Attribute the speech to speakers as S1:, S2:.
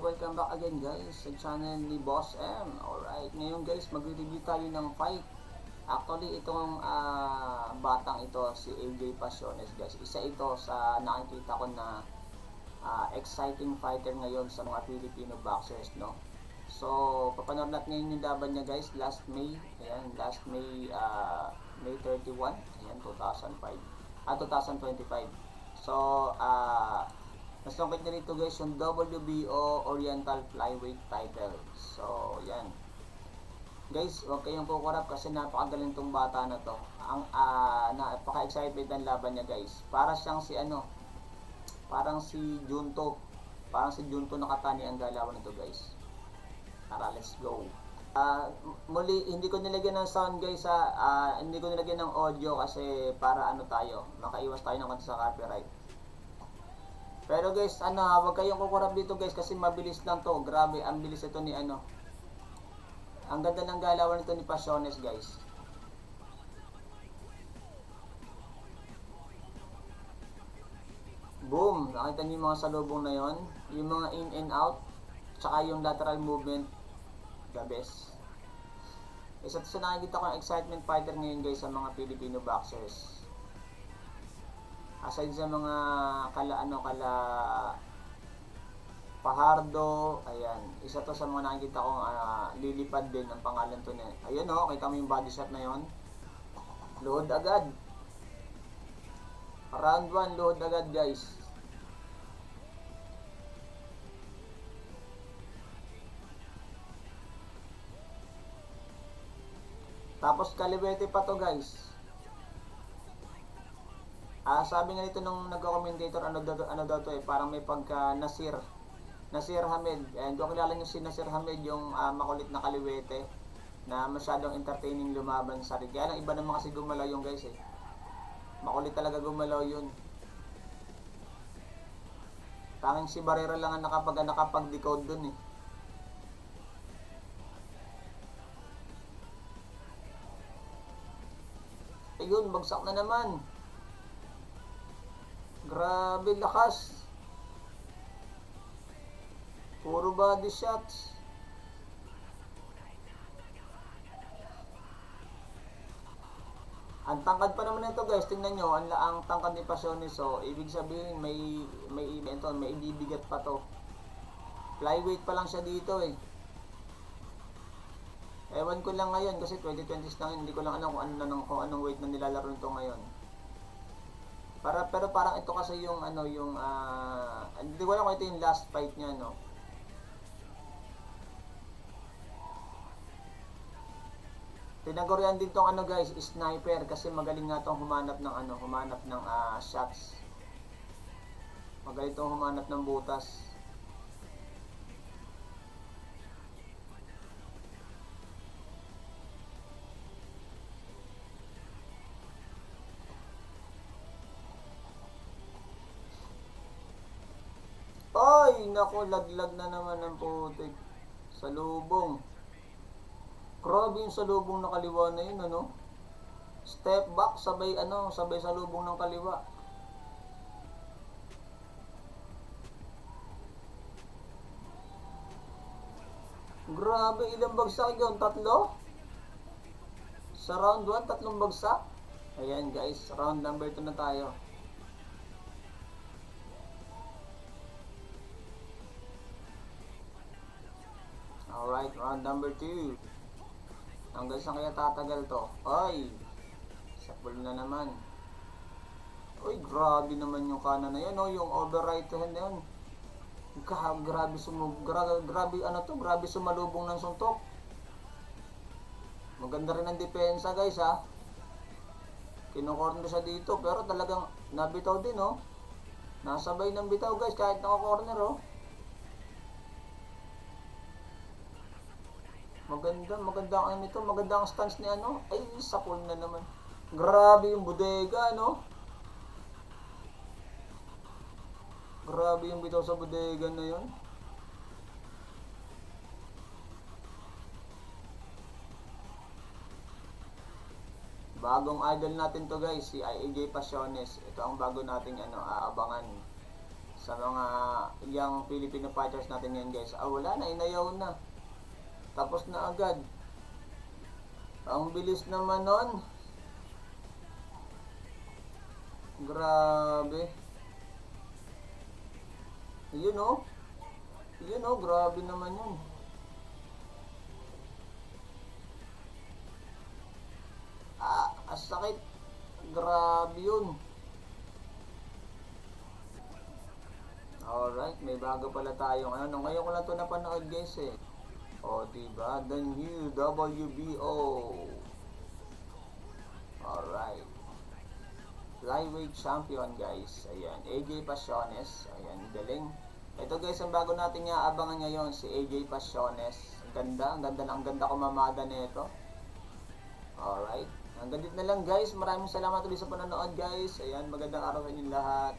S1: welcome back again guys sa channel ni Boss M. Alright, ngayon guys magre-review tayo ng fight. Actually itong batang ito si AJ Pasiones guys, isa ito sa nakikita ko na exciting fighter ngayon sa mga Filipino boxers, no? So papanood natin ngayon yung laban niya guys last May. Ayan, last May May 31, ayan, 2025. So nasungkit na rito guys yung WBO Oriental Flyweight title. So yan guys, huwag kayong kukurap kasi napakagaling tong bata na to. Ang napaka-excited ng laban niya guys. Para siyang si parang si Junto. Parang si Junto Nakatani ang galawan nito guys. Tara, let's go. Muli, hindi ko nilagyan ng sound guys, hindi ko nilagyan ng audio kasi para tayo, makaiwas tayo ng konti sa copyright. Pero guys, huwag kayong kukurap dito guys kasi mabilis lang to. Grabe, ang bilis ito ni Ang ganda ng galawan nito ni Pasiones guys. Boom! Nakita niyo yung mga salubong na yon, yung mga in and out, tsaka yung lateral movement, the best. Isa sa nakikita ko ng excitement fighter ngayon guys sa mga Filipino boxers. Aside sa mga kala Fajardo, ayan, isa to sa mga nakikita kong lilipad din ang pangalan to niya. Ayun kita mo yung body shot na yon. Load agad. Round 1, load agad guys. Tapos kaliwete pa to guys. Sabi nga nito nung nagko-commentator, ano daw to parang may pagka Nasir Hamed. And kung kilala nyo si Nasir Hamed, yung makulit na kaliwete na masyadong entertaining lumaban sa ring. Kaya lang iba naman kasi gumalaw yung guys Makulit talaga gumalaw yun. Tanging si Barrera lang ang nakapag-decode dun Ayun, bagsak na naman. Grabe lakas. Puro body shots. Ang tangkad pa naman nito guys, tingnan nyo, ang tangkad ni Pasiones, so ibig sabihin may ibibigat pa to. Flyweight pa lang siya dito Ewan ko lang ngayon kasi 2020s lang, hindi ko lang alam kung anong weight na nilalaro nito ngayon. Pero parang ito kasi yung hindi ko alam kung ito yung last fight niya, no. Tinagurian din tong guys, sniper kasi magaling nga tong humanap ng shots. Magaling tong humanap ng butas. Ay, naku, laglag na naman ng putik. Salubong. Grabe yung salubong na kaliwa na yun, Step back, sabay salubong ng kaliwa. Grabe, ilang bagsak yun? 3? Sa round 1, 3 bagsak? Ayan guys, round number 2 na tayo. Alright, round number 2. Hanggang saan kaya tatagal to? Ay! Sapul na naman. Uy, grabe naman yung kanan na yan, yung over right hand na yun. Grabe grabe sumalubong ng suntok. Maganda rin ang depensa guys Kino-corner siya dito pero talagang nabitaw din Nasabay ng bitaw guys kahit naka-corner Maganda ang nito, maganda ang stance ni Ay, sapul na naman. Grabe yung bodega, Grabe yung bitaw sa bodega na yun. Bagong idol natin to guys, si AJ Pasiones. Ito ang bago nating aabangan sa mga young Filipino fighters natin yan guys. Wala na, inayaw na. Tapos na agad. Ang bilis naman nun. Grabe. Yun oh. Yun oh, grabe naman yun. Ang sakit. Grabe yun. Alright, may bago pala tayong ano. Ngayon ko lang ito napanood guys eh. O diba, the new WBO. Alright. Flyweight champion guys. Ayan, AJ Pasiones. Ayan, galing. Ito guys, ang bago natin nga abangan ngayon, si AJ Pasiones. Ang ganda kumamada nito. Alright. Hanggang dito na lang guys. Maraming salamat ulit sa panonood guys. Ayan, magandang araw sa inyo lahat.